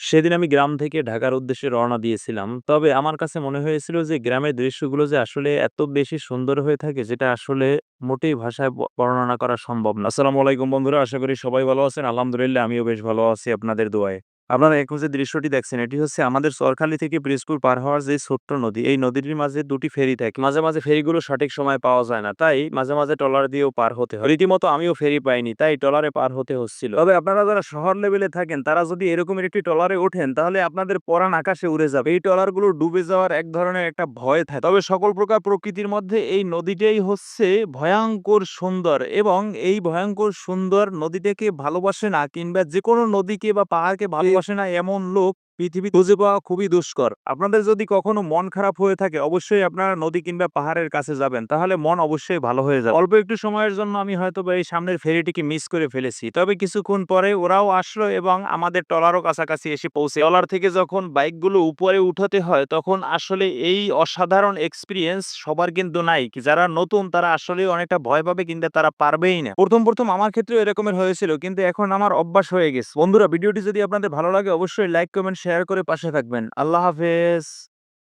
সেদিন আমি গ্রাম থেকে ঢাকার উদ্দেশ্যে রওনা দিয়েছিলাম। তবে আমার কাছে মনে হয়েছিল যে গ্রামের দৃশ্যগুলো যে আসলে এত বেশি সুন্দর হয়ে থাকে যেটা আসলে মোটেই ভাষায় বর্ণনা করা সম্ভব না। আসসালামু আলাইকুম বন্ধুরা। আশা করি সবাই ভালো আছেন। আলহামদুলিল্লাহ আমিও বেশ ভালো আছি আপনাদের দোয়ায়। আপনারা এখন যে দৃশ্যটি দেখছেন এটি হচ্ছে আমাদের চরখালী থেকে পিরোজপুর পার হওয়ার যে ছোট্ট নদী, এই নদীটির মাঝে ২ টি ফেরি থাকে। মাঝে, মাঝে ফেরিগুলো সঠিক সময়ে পাওয়া যায় না। তাই মাঝে, মাঝে ট্রলার দিয়েও পার হতে হয়। রীতিমতো আমিও ফেরি পাইনি। তাই ট্রলারে পার হতে হচ্ছিল। তবে আপনারা যারা শহর লেভেলে থাকেন তারা যদি এরকমের একটি ট্রলারে ওঠেন তাহলে আপনাদের পরাণ আকাশে উড়ে যাবে। এই ট্রলারগুলো ডুবে যাওয়ার এক ধরনের একটা ভয় থাকে। তবে সকল প্রকার প্রকৃতির মধ্যে এই নদীটাই হচ্ছে ভয়ংকর সুন্দর এবং এই ভয়ংকর সুন্দর নদীটাকে ভালোবাসে না কিংবা যেকোনো নদীকে বা পাহাড়কে ভালোবাসে না এমন লোক পৃথিবীতে খুঁজে পাওয়া খুবই দুষ্কর। আপনাদের যদি কখনো মন খারাপ হয়ে থাকে অবশ্যই আপনারা নদী কিংবা পাহাড়ের কাছে যাবেন। তাহলে মন অবশ্যই ভালো হয়ে যাবে। অল্প একটু সময়ের জন্য আমি হয়তোবা এই সামনের ফেরিটিকে মিস করে ফেলেছি। তবে কিছুক্ষণ পরে ওরাও আসলো এবং আমাদের ট্রলারও কাছাকাছি এসে পৌঁছে। ট্রলার থেকে যখন বাইকগুলো উপরে উঠাতে হয় তখন আসলে এই অসাধারণ এক্সপেরিয়েন্স সবার কিন্তু নাই। যারা নতুন তারা আসলেই অনেকটা ভয় পাবে কিংবা তারা পারবেই না। ১ম আমার ক্ষেত্রেও এরকমের হয়েছিল কিন্তু এখন আমার অভ্যাস হয়ে গেছে। বন্ধুরা ভিডিওটি যদি আপনাদের ভালো লাগে অবশ্যই লাইক, কমেন্ট, শেয়ার করে পাশে থাকবেন। আল্লাহ হাফেজ।